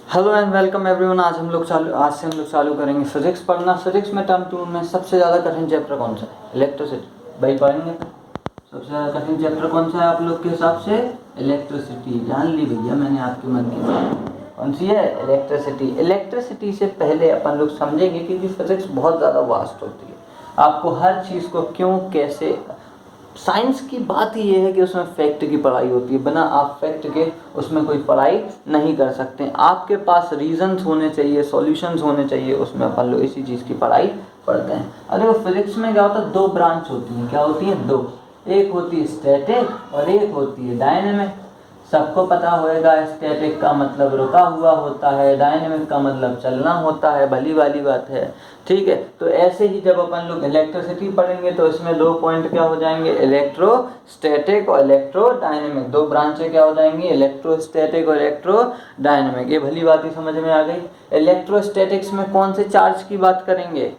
Hello and welcome everyone. आज से हम लोग चालू करेंगे फिजिक्स पढ़ना। फिजिक्स में टर्म 2 में सबसे ज़्यादा कठिन चैप्टर कौन सा है? इलेक्ट्रिसिटी। भाई पढ़ेंगे सबसे ज़्यादा कठिन चैप्टर कौन सा है आप लोग के हिसाब से? इलेक्ट्रिसिटी। जान ली भैया मैंने आपके मन की बात। कौन सी है? इलेक्ट्रिसिटी। इलेक्ट्रिसिटी से पहले अपन लोग समझेंगे क्योंकि फिजिक्स बहुत ज़्यादा वास्ट होती है। आपको हर चीज़ को क्यों कैसे, साइंस की बात ही ये है कि उसमें फैक्ट की पढ़ाई होती है। बिना आप फैक्ट के उसमें कोई पढ़ाई नहीं कर सकते। आपके पास रीजंस होने चाहिए, सॉल्यूशंस होने चाहिए, उसमें अपन लोग इसी चीज़ की पढ़ाई पढ़ते हैं। अरे वो फिजिक्स में क्या होता है, दो ब्रांच होती हैं। क्या होती हैं? दो। एक होती है स्टैटिक और एक होती है डायनेमिक। सबको पता होएगा स्टैटिक का मतलब रुका हुआ होता है, डायनेमिक का मतलब चलना होता है। भली वाली बात है, ठीक है। तो ऐसे ही जब अपन लोग इलेक्ट्रिसिटी पढ़ेंगे तो इसमें दो पॉइंट क्या हो जाएंगे? इलेक्ट्रोस्टैटिक और इलेक्ट्रोडायनेमिक। दो ब्रांचें क्या हो जाएंगी? इलेक्ट्रोस्टैटिक और इलेक्ट्रोडायनेमिक। ये भली बात ही समझ में आ गई। इलेक्ट्रोस्टैटिक्स में कौन से चार्ज की बात करेंगे?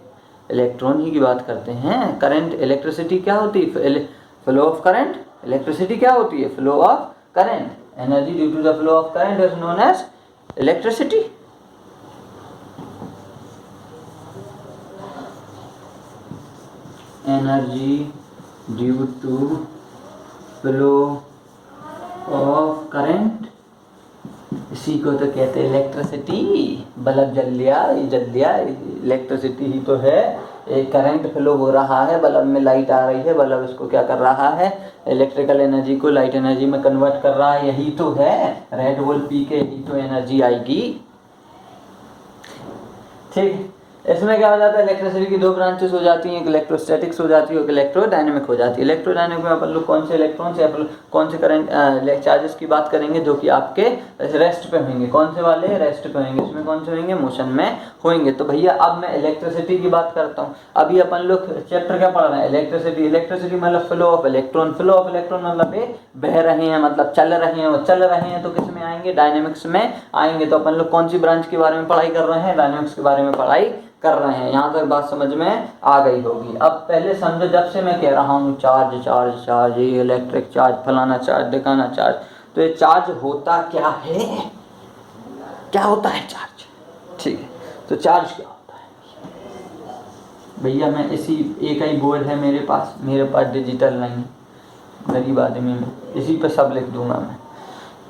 इलेक्ट्रॉन ही की बात करते हैं। करंट, इलेक्ट्रिसिटी क्या होती है? Flow of current. इलेक्ट्रिसिटी क्या होती है? Flow of current. Energy due to the flow of current is known as electricity. Energy due to flow of current, इसी को तो कहते हैं इलेक्ट्रिसिटी। बल्ब जल लिया, इलेक्ट्रिसिटी ही तो है। एक करंट फ्लो हो रहा है, बल्ब में लाइट आ रही है, बल्ब इसको क्या कर रहा है? इलेक्ट्रिकल एनर्जी को लाइट एनर्जी में कन्वर्ट कर रहा है। यही तो है। रेड बुल पी के ही तो एनर्जी आएगी, ठीक। इसमें क्या हो जाता है? इलेक्ट्रिसिटी की दो ब्रांचेस हो जाती हैं, एक इलेक्ट्रोस्टैटिक्स हो जाती है, एक इलेक्ट्रोडायनेमिक हो जाती है। इलेक्ट्रोडायनेमिक में अपन लोग कौन से इलेक्ट्रॉन से अपन कौन से करंट चार्जेस की बात करेंगे जो कि आपके रेस्ट पे होंगे। कौन से वाले? रेस्ट पे होंगे। इसमें कौन से होंगे? मोशन में होंगे। तो भैया अब मैं इलेक्ट्रिसिटी की बात करता हूँ। अभी अपन लोग चैप्टर क्या पढ़ रहे हैं? इलेक्ट्रिसिटी। इलेक्ट्रिसिटी मतलब flow of electron. Flow of electron मतलब बह रहे हैं, मतलब चल रहे हैं। वो चल रहे हैं तो किस में आएंगे? डायनेमिक्स में आएंगे। तो अपन लोग कौन सी ब्रांच के बारे में पढ़ाई कर रहे हैं? डायनेमिक्स के बारे में पढ़ाई कर रहे हैं। यहाँ तक बात समझ में आ गई होगी। अब पहले समझो, जब से मैं कह रहा हूँ चार्ज चार्ज चार्ज, ये इलेक्ट्रिक चार्ज, फलाना चार्ज, दिखाना चार्ज, तो ये चार्ज होता क्या है? क्या होता है चार्ज? ठीक है, तो चार्ज क्या होता है भैया? मैं इसी एक ही बोर्ड है मेरे पास डिजिटल नहीं, गरीब आदमी में, इसी पे सब लिख दूंगा मैं।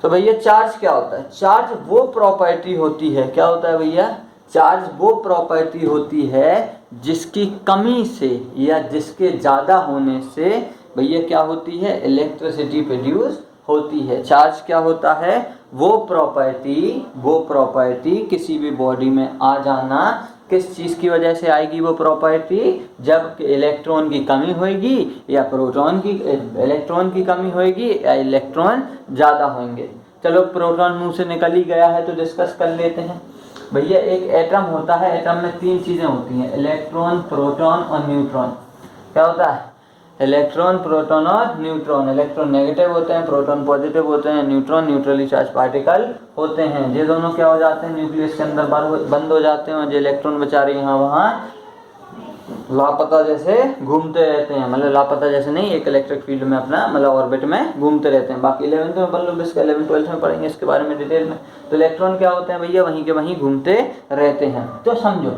तो भैया चार्ज क्या होता है? चार्ज वो प्रॉपर्टी होती है। क्या होता है भैया? चार्ज वो प्रॉपर्टी होती है जिसकी कमी से या जिसके ज़्यादा होने से भैया क्या होती है? इलेक्ट्रिसिटी प्रोड्यूस होती है। चार्ज क्या होता है? वो प्रॉपर्टी किसी भी बॉडी में आ जाना। किस चीज़ की वजह से आएगी वो प्रॉपर्टी? जब इलेक्ट्रॉन की कमी होगी या इलेक्ट्रॉन की कमी होगी या इलेक्ट्रॉन ज़्यादा होंगे। चलो प्रोटॉन मुंह से निकल ही गया है तो डिस्कस कर लेते हैं। भैया एक एटम होता है, एटम में तीन चीज़ें होती हैं, इलेक्ट्रॉन, प्रोटॉन और न्यूट्रॉन। क्या होता है? इलेक्ट्रॉन, प्रोटॉन और न्यूट्रॉन। इलेक्ट्रॉन नेगेटिव होते हैं, प्रोटॉन पॉजिटिव होते हैं, न्यूट्रॉन न्यूट्रली चार्ज पार्टिकल होते हैं। ये दोनों क्या हो जाते हैं? न्यूक्लियस के अंदर बंद हो जाते हैं और जो इलेक्ट्रॉन बेचारे यहाँ वहाँ लापता जैसे घूमते रहते हैं। मतलब लापता जैसे नहीं, एक इलेक्ट्रिक फील्ड में अपना मतलब ऑर्बिट में घूमते रहते हैं। बाकी 11th में अपन लोग इसका 11th 12th में पढ़ेंगे इसके बारे में डिटेल में। तो इलेक्ट्रॉन क्या होते हैं भैया? वहीं के वहीं घूमते रहते हैं। तो समझो,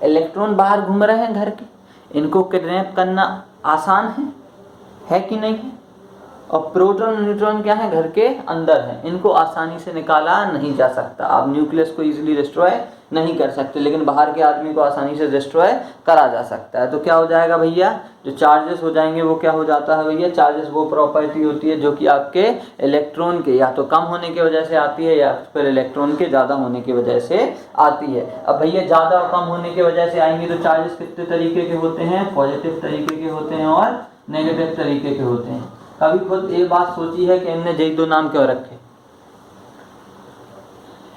इलेक्ट्रॉन बाहर घूम रहे हैं घर के, इनको किडनैप करना आसान है कि नहीं है? और प्रोटॉन और न्यूट्रॉन क्या है? घर के अंदर है, इनको आसानी से निकाला नहीं जा सकता। आप न्यूक्लियस को इजीली डिस्ट्रॉय नहीं कर सकते, लेकिन बाहर के आदमी को आसानी से डिस्ट्रॉय करा जा सकता है। तो क्या हो जाएगा भैया? जो चार्जेस हो जाएंगे वो क्या हो जाता है भैया? चार्जेस वो प्रॉपर्टी होती है जो कि आपके इलेक्ट्रॉन के या तो कम होने की वजह से आती है या फिर इलेक्ट्रॉन के ज़्यादा होने की वजह से आती है। अब भैया ज़्यादा और कम होने की वजह से आएंगे तो चार्जेस कितने तरीके के होते हैं? पॉजिटिव तरीके के होते हैं और नेगेटिव तरीके के होते हैं। कभी खुद ये बात सोची है कि इनने यही दो नाम क्यों रखे?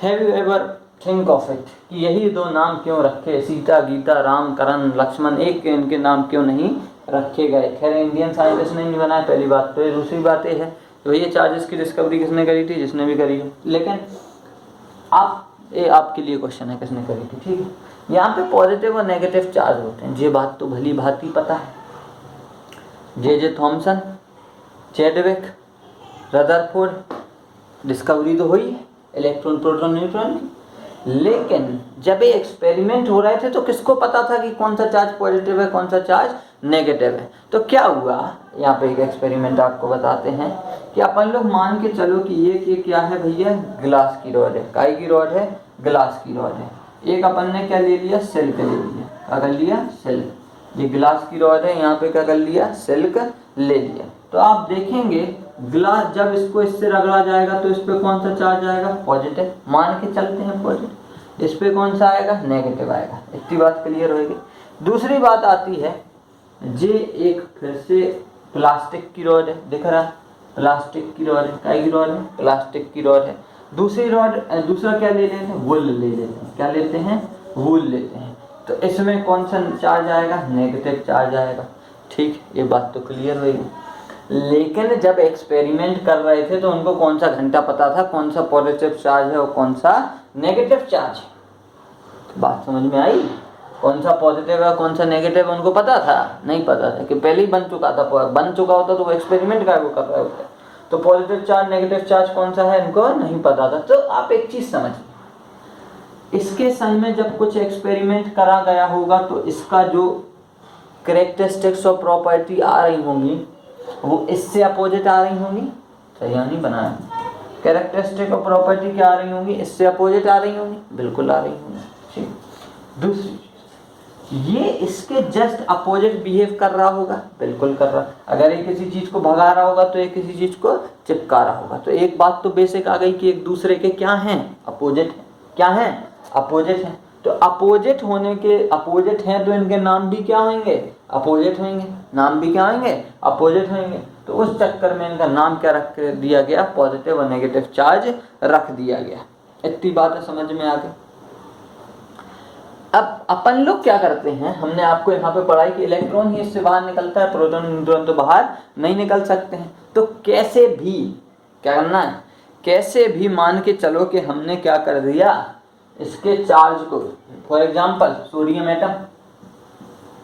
Have you ever think of it कि यही दो नाम क्यों रखे? सीता, गीता, राम, करण, लक्ष्मण, एक के इनके नाम क्यों नहीं रखे गए? खैर इंडियन साइंटिस्ट ने नहीं बनाया, पहली बात तो। दूसरी बात ये है तो ये चार्जेस की डिस्कवरी किसने करी थी? जिसने भी करी हो। लेकिन आपके लिए क्वेश्चन है किसने करी थी, ठीक है। यहाँ पे पॉजिटिव और नेगेटिव चार्ज होते हैं, ये बात तो भली भांति पता है। J Thomson, Chadwick, Rutherford, discovery तो हुई है इलेक्ट्रॉन, प्रोटॉन, न्यूट्रॉन की। लेकिन जब ये एक्सपेरिमेंट हो रहे थे तो किसको पता था कि कौन सा चार्ज पॉजिटिव है कौन सा चार्ज नेगेटिव है। तो क्या हुआ, यहाँ पे एक एक्सपेरिमेंट आपको बताते हैं कि अपन लोग मान के चलो कि ये क्या है भैया, ग्लास की रॉड है। काय की रॉड है, ग्लास की रॉड है। एक अपन ने क्या ले लिया, सिल्क ले लिया। क्या कर लिया, सिल्क। ये ग्लास की रॉड है, यहाँ पे क्या कर लिया, सिल्क ले लिया। तो आप देखेंगे ग्लास जब इसको इससे रगड़ा जाएगा तो इस पे कौन सा चार्ज आएगा, पॉजिटिव। मान के चलते हैं पॉजिटिव। इस पे कौन सा आएगा, नेगेटिव आएगा। इतनी बात क्लियर होगी। दूसरी बात आती है, ये एक फिर से प्लास्टिक की रॉड है, दिख रहा है, प्लास्टिक की रॉड है। काय की रॉड है, प्लास्टिक की रॉड है। दूसरी रॉड, दूसरा क्या ले लेते हैं, वुल ले लेते हैं। क्या लेते हैं, वुल लेते हैं। तो इसमें कौन सा चार्ज आएगा, नेगेटिव चार्ज आएगा। ठीक, ये बात तो क्लियर होगी। लेकिन जब एक्सपेरिमेंट कर रहे थे तो उनको कौन सा घंटा पता था कौन सा पॉजिटिव चार्ज है और कौन सा नेगेटिव चार्ज है। बात समझ में आई, कौन सा पॉजिटिव है कौन सा नेगेटिव उनको पता था, नहीं पता था। कि पहले ही बन चुका था, बन चुका होता तो वो एक्सपेरिमेंट का वो कर रहे होते। तो पॉजिटिव चार्ज नेगेटिव चार्ज कौन सा है इनको नहीं पता था। तो आप एक चीज समझिए, इसके संग में जब कुछ एक्सपेरिमेंट करा गया होगा तो इसका जो कैरेक्टरिस्टिक्स और प्रॉपर्टी आ रही होंगी वो इससे अपोजिट आ रही होंगी। सही नहीं बनाया, कैरेक्टरिस्टिक और प्रॉपर्टी क्या आ रही होंगी, इससे अपोजिट आ रही होंगी, बिल्कुल आ रही होंगी। ठीक, दूसरी चीज, ये इसके जस्ट अपोजिट बिहेव कर रहा होगा, बिल्कुल कर रहा। अगर ये किसी चीज को भगा रहा होगा तो ये किसी चीज को चिपका रहा होगा। तो एक बात तो बेसिक आ गई कि एक दूसरे के क्या हैं, अपोजिट है। क्या है, अपोजिट है। तो अपोजिट होने के, अपोजिट हैं तो इनके नाम भी क्या होंगे, अपोजिट होंगे। नाम भी क्या होंगे, अपोजिट होंगे। तो उस चक्कर में इनका नाम क्या रख दिया गया, पॉजिटिव और नेगेटिव चार्ज रख दिया गया। इतनी बातें समझ में आ गई। अब अपन लोग क्या करते हैं, हमने आपको यहाँ पे पढ़ाई कि इलेक्ट्रॉन ही इससे बाहर निकलता है, प्रोटॉन न्यूट्रॉन तो बाहर नहीं निकल सकते हैं। तो कैसे भी क्या करना है, कैसे भी मान के चलो कि हमने क्या कर दिया, इसके चार्ज को, for example sodium atom,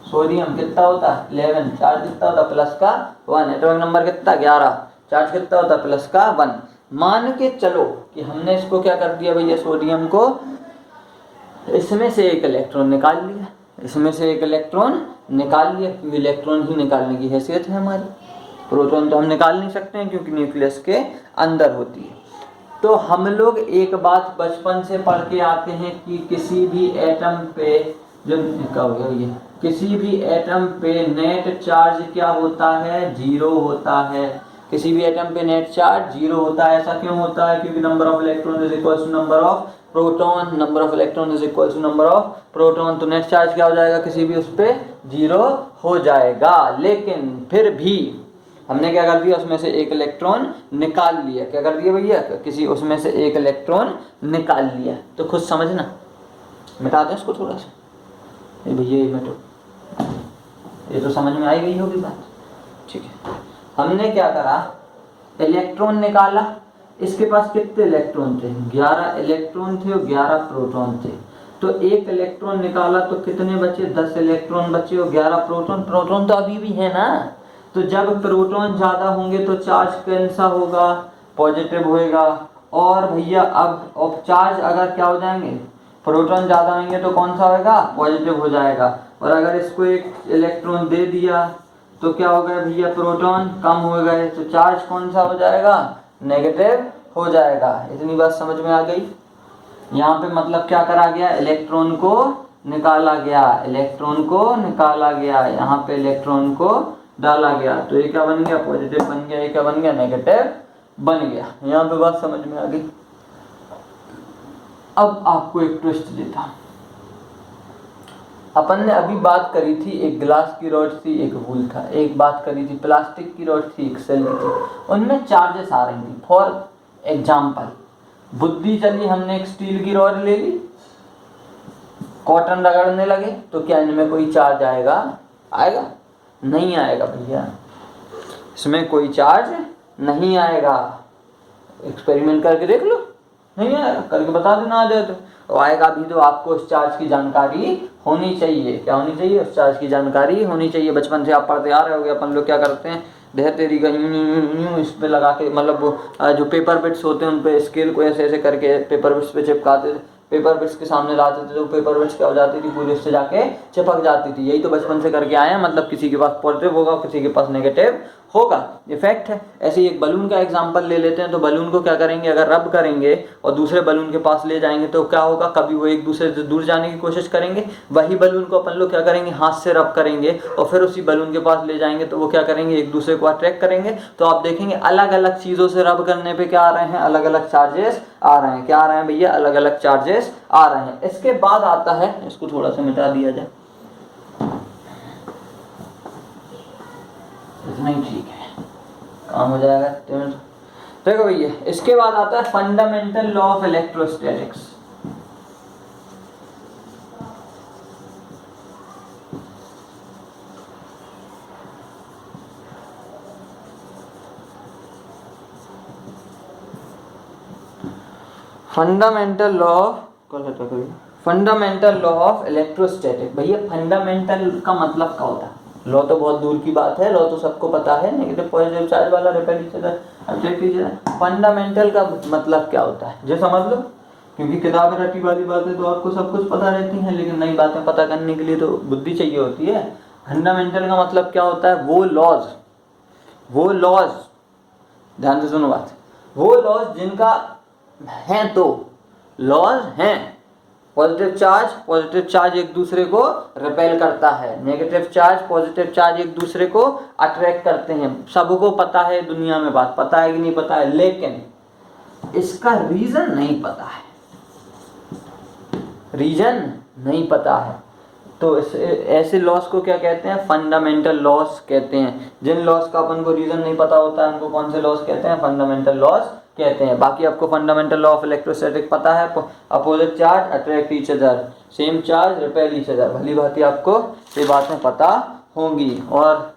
sodium कितना होता है 11, चार्ज कितना होता है प्लस का 1, एटॉमिक नंबर कितना 11, चार्ज कितना होता है प्लस का 1। मान के चलो कि हमने इसको क्या कर दिया भैया, सोडियम को इसमें से एक इलेक्ट्रॉन निकाल लिया, इसमें से एक इलेक्ट्रॉन निकाल लिया, क्योंकि इलेक्ट्रॉन ही निकालने की हैसियत है हमारी। प्रोटॉन तो हम निकाल नहीं सकते हैं क्योंकि न्यूक्लियस के अंदर होती है। तो हम लोग एक बात बचपन से पढ़ के आते हैं कि किसी भी एटम पे, जो क्या हो गया ये, किसी भी एटम पे नेट चार्ज क्या होता है, 0 होता है। किसी भी एटम पे नेट चार्ज 0 होता है। ऐसा क्यों होता है, क्योंकि number of electron is equal to number of proton, number of electron is equal to number of proton. तो नेट चार्ज क्या हो जाएगा, किसी भी उस पे 0 हो जाएगा। लेकिन फिर भी हमने क्या कर दिया, उसमें से एक इलेक्ट्रॉन निकाल लिया। क्या कर दिया भैया, किसी उसमें से एक इलेक्ट्रॉन निकाल लिया। तो खुद समझना, मिटा दें इसको थोड़ा सा, ये भैया ये मिटो, ये तो समझ में आई गई होगी बात। ठीक है, हमने क्या करा, इलेक्ट्रॉन निकाला। इसके पास कितने इलेक्ट्रॉन थे, 11 इलेक्ट्रॉन थे और 11 प्रोटॉन थे। तो एक इलेक्ट्रॉन निकाला तो कितने बचे, 10 इलेक्ट्रॉन बचे और 11 प्रोटॉन। प्रोटॉन तो अभी भी है ना। तो जब प्रोटॉन ज़्यादा होंगे तो चार्ज कैसा होगा, पॉजिटिव होएगा। और भैया अब चार्ज अगर क्या हो जाएंगे, प्रोटॉन ज़्यादा होंगे तो कौन सा होएगा, पॉजिटिव हो जाएगा। और अगर इसको एक इलेक्ट्रॉन दे दिया तो क्या हो गया भैया, प्रोटॉन कम हो गए तो चार्ज कौन सा हो जाएगा, नेगेटिव हो जाएगा। इतनी बात समझ में आ गई। यहाँ पे मतलब क्या करा गया, इलेक्ट्रॉन को निकाला गया, इलेक्ट्रॉन को निकाला गया, यहाँ पे इलेक्ट्रॉन को डाला गया। तो ये क्या बन गया, पॉजिटिव बन गया। ये क्या बन गया, नेगेटिव बन गया। यहाँ पे बात समझ में आ गई। अब आपको एक ट्विस्ट देता हूं। अपन ने अभी बात करी थी, एक ग्लास की रॉड थी, एक वूल था। एक बात करी थी प्लास्टिक की रॉड थी, एक सिल्क थी। उनमें चार्जेस आ रही थी। फॉर एग्जाम्पल, बुद्धि चली, हमने एक स्टील की रॉड ले ली, कॉटन रगड़ने लगे तो क्या इनमें कोई चार्ज आएगा, आएगा नहीं आएगा भैया, इसमें कोई चार्ज नहीं आएगा। एक्सपेरिमेंट करके देख लो, नहीं आएगा, करके बता देना आ जाए तो आएगा भी। तो आपको उस चार्ज की जानकारी होनी चाहिए। क्या होनी चाहिए, उस चार्ज की जानकारी होनी चाहिए। बचपन से आप पढ़ते आ रहे होगे। अपन लोग क्या करते हैं, ढेर तेरी का यूं इस पे लगा के, मतलब वो जो पेपर बिट्स होते हैं उन पे स्केल को ऐसे ऐसे करके पेपर बिट्स पे चिपकाते थे। पेपर बिट्स के सामने लाते थे तो पेपर बिट्स क्या हो जाती थी, पूरी उससे जाके चिपक जाती थी। यही तो बचपन से करके आए हैं, मतलब किसी के पास पॉजिटिव होगा, किसी के पास नेगेटिव होगा, इफेक्ट है। ऐसे ही एक बलून का एग्जांपल ले लेते हैं, तो बलून को क्या करेंगे, अगर रब करेंगे और दूसरे बलून के पास ले जाएंगे तो क्या होगा, कभी वो एक दूसरे से दूर जाने की कोशिश करेंगे। वही बलून को अपन लोग क्या करेंगे, हाथ से रब करेंगे और फिर उसी बलून के पास ले जाएंगे तो वो क्या करेंगे, एक दूसरे को अट्रैक्ट करेंगे। तो आप देखेंगे अलग अलग चीज़ों से रब करने पे क्या आ रहे हैं, अलग अलग चार्जेस आ रहे हैं। क्या आ रहे हैं भैया, अलग अलग चार्जेस आ रहे हैं। इसके बाद आता है, इसको थोड़ा सा मिटा दिया जाए, इतना ही ठीक है, काम हो जाएगा। देखो भैया, इसके बाद आता है fundamental law of electrostatics. Fundamental law of electrostatic. भैया फंडामेंटल का मतलब क्या होता है, लॉ तो बहुत दूर की बात है, लॉ तो सबको पता है, नेगेटिव पॉजिटिव चार्ज वाला, repel each other, attract each other. Fundamental का मतलब क्या होता है, जो समझ लो, क्योंकि किताब रटी वाली बातें तो आपको सब कुछ पता रहती हैं, लेकिन नई बातें पता करने के लिए तो बुद्धि चाहिए होती है। फंडामेंटल का मतलब क्या होता है, वो लॉज, ध्यान से सुनो बात, वो लॉज जिनका हैं, तो लॉज हैं, पॉजिटिव चार्ज एक दूसरे को रिपेल करता है, नेगेटिव चार्ज पॉजिटिव चार्ज एक दूसरे को अट्रैक्ट करते हैं। सबको पता है, दुनिया में बात पता है कि नहीं पता है, लेकिन इसका रीजन नहीं पता है, रीजन नहीं पता है। तो ऐसे लॉस को क्या कहते हैं, फंडामेंटल लॉस कहते हैं। जिन लॉस का अपन को रीजन नहीं पता होता है उनको कौन से लॉस कहते हैं, फंडामेंटल लॉस कहते हैं। बाकी आपको फंडामेंटल लॉ ऑफ इलेक्ट्रोस्टैटिक पता है, opposite charge attract each other, same charge repel each other, भली भांति आपको ये बातें पता होंगी। और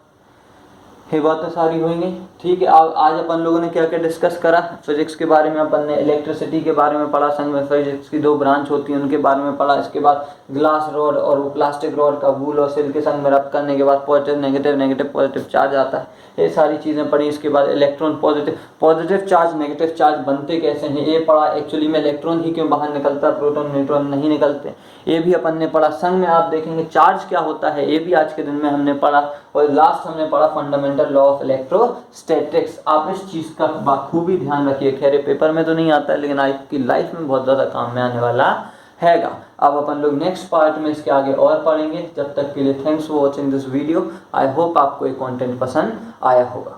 ये बातें सारी होंगी, ठीक है। आज अपन लोगों ने क्या क्या डिस्कस करा, फिजिक्स के बारे में अपन ने इलेक्ट्रिसिटी के बारे में पढ़ा, संग में फिजिक्स की 2 ब्रांच होती हैं उनके बारे में पढ़ा। इसके बाद ग्लास रॉड और वो प्लास्टिक रॉड का वूल और सिल्क के संग में रब करने के बाद पॉजिटिव नेगेटिव पॉजिटिव चार्ज आता है, ये सारी चीज़ें पढ़ी। इसके बाद electron positive charge negative charge बनते कैसे हैं ये पढ़ा। एक्चुअली में इलेक्ट्रॉन ही क्यों बाहर निकलता है, प्रोटॉन न्यूट्रॉन नहीं निकलते, ये भी अपन ने पढ़ा। संग में आप देखेंगे चार्ज क्या होता है, ये भी आज के दिन में हमने पढ़ा। और लास्ट हमने पढ़ा फंडामेंटल लॉ ऑफ इलेक्ट्रोस्टैटिक्स। आप इस चीज़ का बखूबी ध्यान रखिए, खैर पेपर में तो नहीं आता है लेकिन आपकी लाइफ में बहुत ज़्यादा काम में आने वाला हैगा। अब अपन लोग नेक्स्ट पार्ट में इसके आगे और पढ़ेंगे। जब तक के लिए thanks for watching this video. I hope आपको ये कंटेंट पसंद आया होगा।